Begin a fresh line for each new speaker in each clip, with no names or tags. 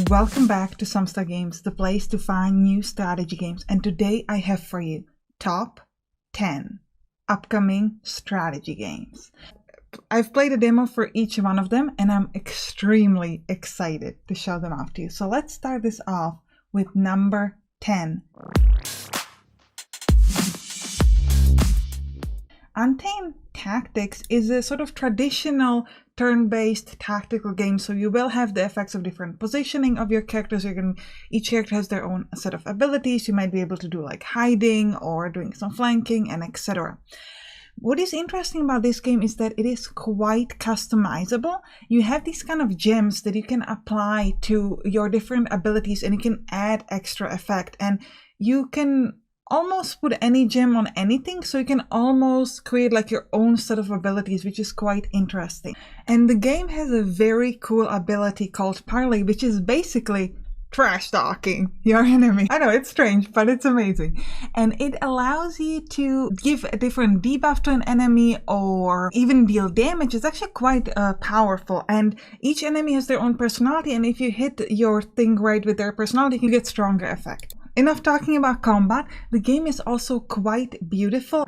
Welcome back to Sampstra Games, the place to find new strategy games. And today I have for you top 10 upcoming strategy games. I've played a demo for each one of them and I'm extremely excited to show them off to you. So let's start this off with number 10. Untamed Tactics is a sort of traditional turn-based tactical game, so you will have the effects of different positioning of your characters. Each character has their own set of abilities. You might be able to do like hiding or doing some flanking and etc. What is interesting about this game is that it is quite customizable. You have these kind of gems that you can apply to your different abilities and you can add extra effect, and you can almost put any gem on anything, so you can almost create like your own set of abilities, which is quite interesting. And the game has a very cool ability called Parley, which is basically trash talking your enemy. I know it's strange, but it's amazing. And it allows you to give a different debuff to an enemy or even deal damage. It's actually quite powerful, and each enemy has their own personality, and if you hit your thing right with their personality, you can get stronger effect. Enough talking about combat. The game is also quite beautiful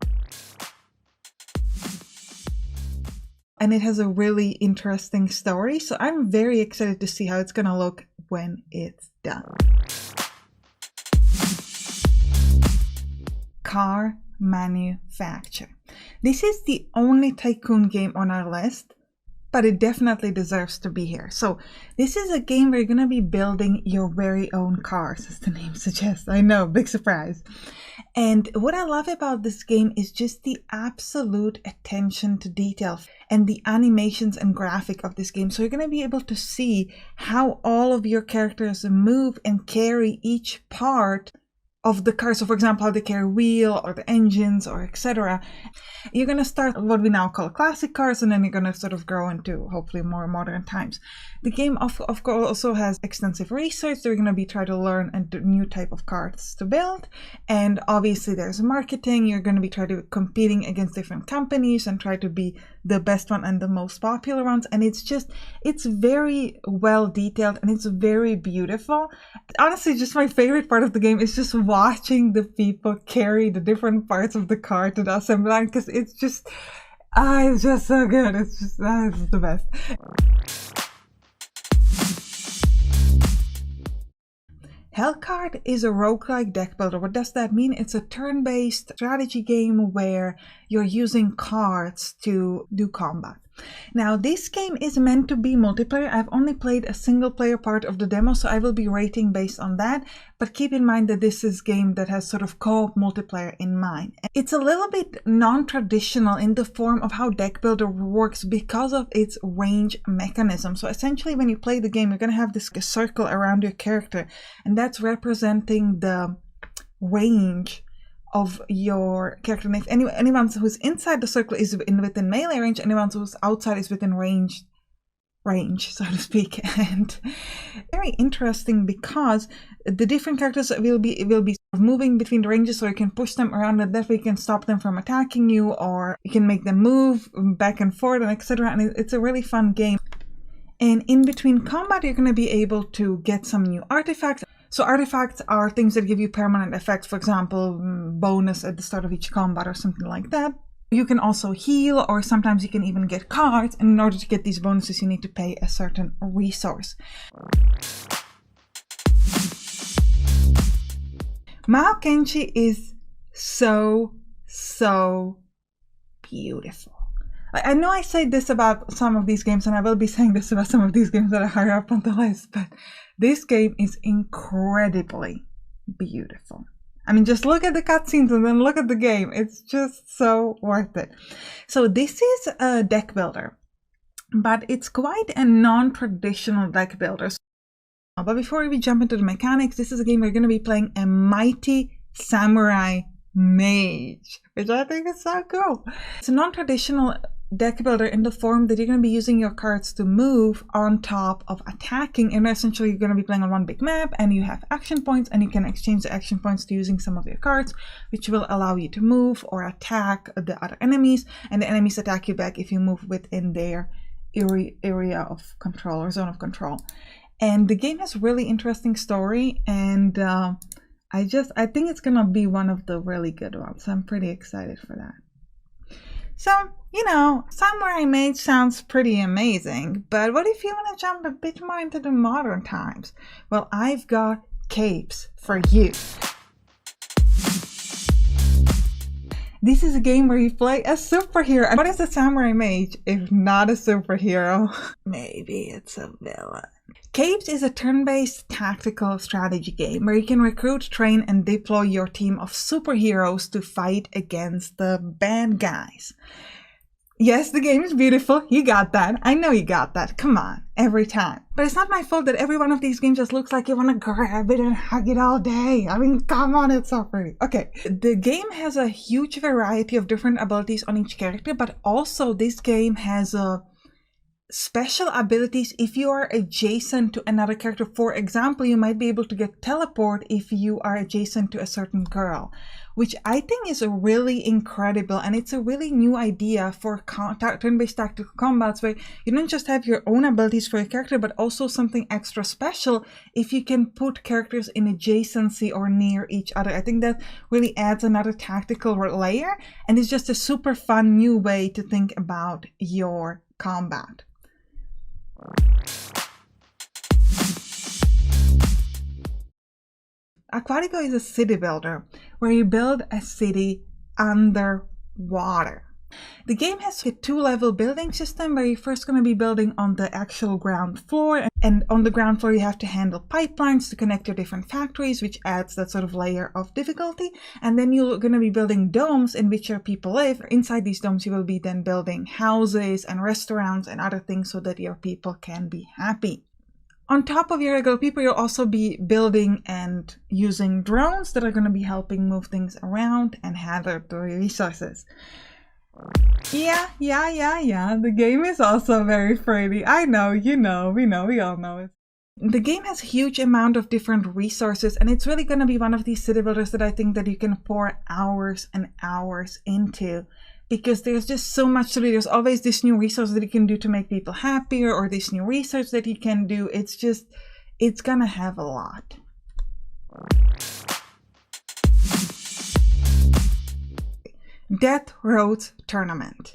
and it has a really interesting story, so I'm very excited to see how it's gonna look when it's done. Car Manufacture. This is the only tycoon game on our list, but it definitely deserves to be here. So this is a game where you're going to be building your very own cars, as the name suggests. I know, big surprise. And what I love about this game is just the absolute attention to detail and the animations and graphic of this game. So you're going to be able to see how all of your characters move and carry each part of the car. So for example, how they carry wheel or the engines or etc. You're going to start what we now call classic cars, and then you're going to sort of grow into hopefully more modern times. The game of course also has extensive research. So you're going to be trying to learn a new type of cars to build, and obviously there's marketing. You're going to be trying to competing against different companies and try to be the best one and the most popular ones. And it's very well detailed and it's very beautiful. Honestly, just my favorite part of the game is just watching the people carry the different parts of the car to the assembly line, because it's just so good. It's the best. Hellcard is a roguelike deck builder. What does that mean? It's a turn-based strategy game where you're using cards to do combat. Now, this game is meant to be multiplayer. I've only played a single player part of the demo, so I will be rating based on that. But keep in mind that this is a game that has sort of co-op multiplayer in mind. It's a little bit non-traditional in the form of how deck builder works because of its range mechanism. So essentially when you play the game, you're going to have this circle around your character, and that's representing the range of your character. And if anyone who's inside the circle is within melee range, anyone who's outside is within range, so to speak. And very interesting because the different characters will be moving between the ranges, so you can push them around, and that way you can stop them from attacking you, or you can make them move back and forth and etc. And it's a really fun game. And in between combat, you're going to be able to get some new artifacts. So artifacts are things that give you permanent effects, for example, bonus at the start of each combat or something like that. You can also heal, or sometimes you can even get cards, and in order to get these bonuses you need to pay a certain resource. Mao Kenshi is so beautiful. I know I say this about some of these games, and I will be saying this about some of these games that are higher up on the list, but this game is incredibly beautiful. I mean, just look at the cutscenes and then look at the game. It's just so worth it. So this is a deck builder, but it's quite a non-traditional deck builder. But before we jump into the mechanics, this is a game where you're going to be playing a mighty samurai mage, which I think is so cool. It's a non-traditional deck builder in the form that you're going to be using your cards to move on top of attacking, and essentially you're going to be playing on one big map, and you have action points, and you can exchange the action points to using some of your cards, which will allow you to move or attack the other enemies, and the enemies attack you back if you move within their area of control or zone of control. And the game has really interesting story, and I think it's gonna be one of the really good ones. I'm pretty excited for that. So, you know, Samurai Mage sounds pretty amazing, but what if you want to jump a bit more into the modern times? Well, I've got Capes for you. This is a game where you play a superhero. And what is a Samurai Mage if not a superhero? Maybe it's a villain. Capes is a turn-based tactical strategy game where you can recruit, train, and deploy your team of superheroes to fight against the bad guys. Yes, the game is beautiful. You got that. I know you got that. Come on. Every time. But it's not my fault that every one of these games just looks like you want to grab it and hug it all day. I mean, come on, it's so pretty. Okay. The game has a huge variety of different abilities on each character, but also this game has special abilities if you are adjacent to another character. For example, you might be able to get teleport if you are adjacent to a certain girl, which I think is really incredible, and it's a really new idea for turn-based tactical combats where you don't just have your own abilities for your character, but also something extra special if you can put characters in adjacency or near each other. I think that really adds another tactical layer, and it's just a super fun new way to think about your combat. Aquatico is a city builder where you build a city underwater. The game has a 2-level building system where you're first going to be building on the actual ground floor, and on the ground floor you have to handle pipelines to connect your different factories, which adds that sort of layer of difficulty. And then you're going to be building domes in which your people live. Inside these domes you will be then building houses and restaurants and other things so that your people can be happy. On top of your regular people, you'll also be building and using drones that are going to be helping move things around and handle the resources. Yeah. The game is also very pretty. I know, you know, we all know it. The game has a huge amount of different resources, and it's really going to be one of these city builders that I think that you can pour hours and hours into, because there's just so much to do. There's always this new resource that you can do to make people happier, or this new research that you can do. It's gonna have a lot. Death Roads Tournament.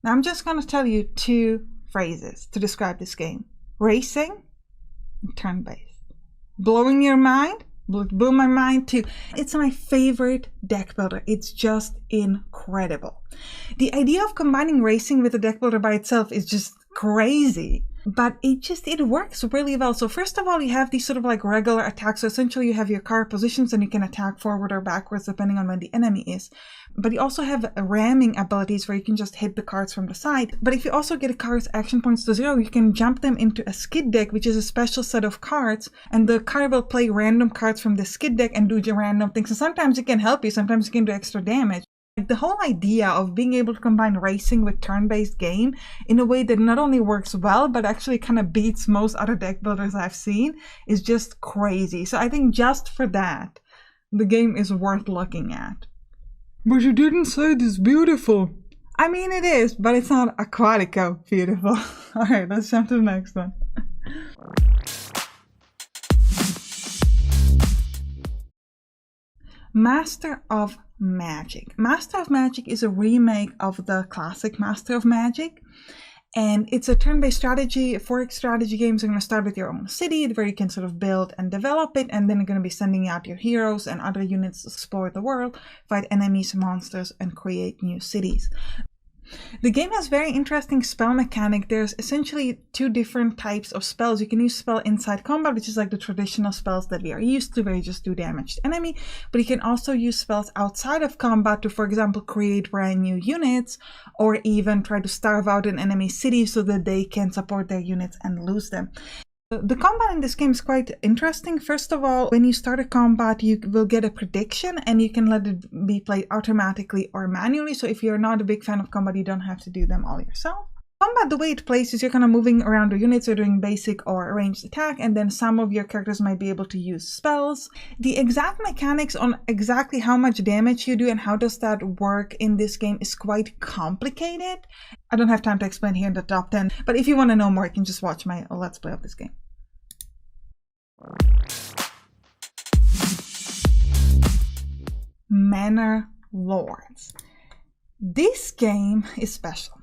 Now I'm just gonna tell you 2 phrases to describe this game. Racing and turn-based. Blowing your mind? Blew my mind too. It's my favorite deck builder. It's just incredible. The idea of combining racing with a deck builder by itself is just crazy, but it works really well. So first of all, you have these sort of like regular attacks. So essentially you have your card positions and you can attack forward or backwards depending on when the enemy is. But you also have ramming abilities where you can just hit the cards from the side. But if you also get a card's action points to 0, you can jump them into a skid deck, which is a special set of cards, and the card will play random cards from the skid deck and do your random things. And sometimes it can help you, sometimes you can do extra damage. The whole idea of being able to combine racing with turn-based game in a way that not only works well, but actually kind of beats most other deck builders I've seen is just crazy. So I think just for that, the game is worth looking at. But you didn't say it is beautiful. I mean, it is, but it's not Aquatico beautiful. Alright, let's jump to the next one. Master of Magic. Master of Magic is a remake of the classic Master of Magic, and it's a turn-based strategy. 4X strategy games are going to start with your own city where you can sort of build and develop it, and then you're going to be sending out your heroes and other units to explore the world, fight enemies, monsters, and create new cities. The game has very interesting spell mechanic. There's essentially 2 different types of spells. You can use spell inside combat, which is like the traditional spells that we are used to, where you just do damage to enemy. But you can also use spells outside of combat to, for example, create brand new units, or even try to starve out an enemy city so that they can support their units and lose them. The combat in this game is quite interesting. First of all, when you start a combat, you will get a prediction and you can let it be played automatically or manually. So if you're not a big fan of combat, you don't have to do them all yourself. Combat, the way it plays is you're kind of moving around the units, you're doing basic or ranged attack, and then some of your characters might be able to use spells. The exact mechanics on exactly how much damage you do and how does that work in this game is quite complicated. I don't have time to explain here in the top 10, but if you want to know more, you can just watch my Let's Play of this game. Manor Lords. This game is special.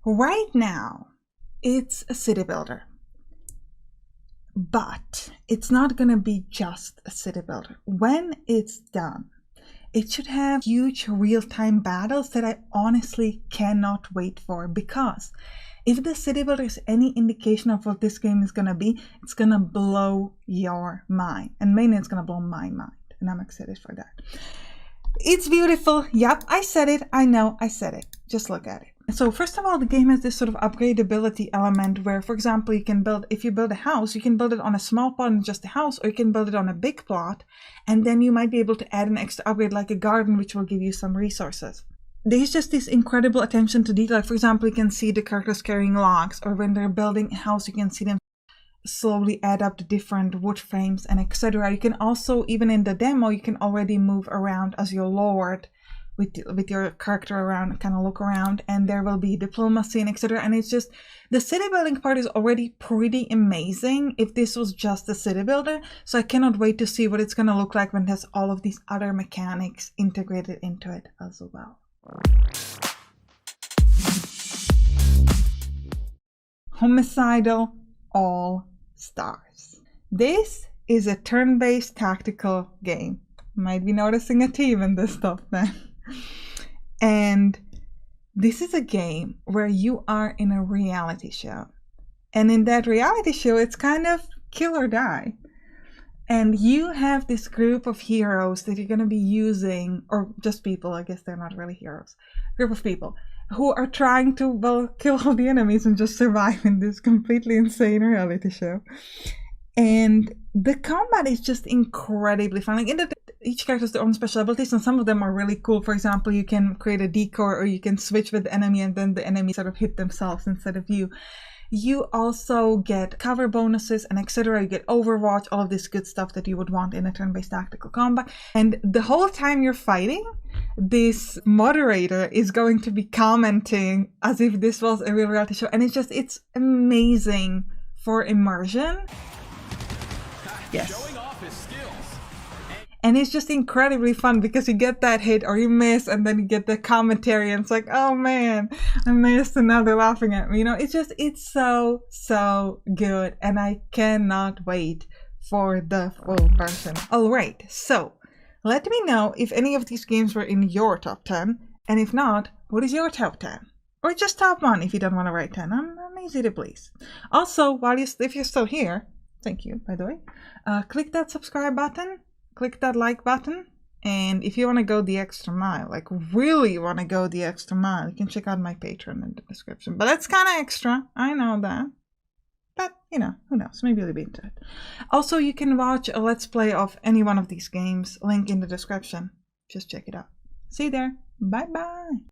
Right now, it's a city builder. But it's not going to be just a city builder. When it's done, it should have huge real-time battles that I honestly cannot wait for, because if the city builder is any indication of what this game is going to be, it's going to blow your mind. And mainly it's going to blow my mind. And I'm excited for that. It's beautiful. Yep, I said it. I know, I said it. Just look at it. So first of all, the game has this sort of upgradability element where, for example, you can build, if you build a house, you can build it on a small plot and just a house, or you can build it on a big plot, and then you might be able to add an extra upgrade like a garden, which will give you some resources. There's just this incredible attention to detail. For example, you can see the characters carrying logs, or when they're building a house, you can see them slowly add up the different wood frames and etc. You can also, even in the demo, you can already move around as your lord with your character around, kind of look around, and there will be diplomacy and etc. And it's just, the city building part is already pretty amazing if this was just a city builder. So I cannot wait to see what it's going to look like when it has all of these other mechanics integrated into it as well. Homicidal All-Stars. This is a turn-based tactical game. Might be noticing a theme in this stuff then. And this is a game where you are in a reality show. And in that reality show, it's kind of kill or die. And you have this group of heroes that you're going to be using, or just people, I guess they're not really heroes, group of people who are trying to, well, kill all the enemies and just survive in this completely insane reality show. And the combat is just incredibly fun. Like, each character has their own special abilities, and some of them are really cool. For example, you can create a decoy, or you can switch with the enemy and then the enemy sort of hit themselves instead of you. You also get cover bonuses and etc. You get Overwatch, all of this good stuff that you would want in a turn-based tactical combat. And the whole time you're fighting, this moderator is going to be commenting as if this was a real reality show. And it's amazing for immersion. Yes. And it's just incredibly fun because you get that hit or you miss, and then you get the commentary and it's like, oh man, I missed, and now they're laughing at me. You know, it's so good, and I cannot wait for the full version. Alright, so let me know if any of these games were in your top 10, and if not, what is your top 10? Or just top 1 if you don't want to write 10. I'm easy to please. Also, if you're still here, thank you, by the way, click that subscribe button. Click that like button, and if you want to go the extra mile, like really want to go the extra mile, you can check out my Patreon in the description. But that's kind of extra, I know that. But, you know, who knows, maybe you'll be into it. Also, you can watch a Let's Play of any one of these games, link in the description. Just check it out. See you there. Bye-bye.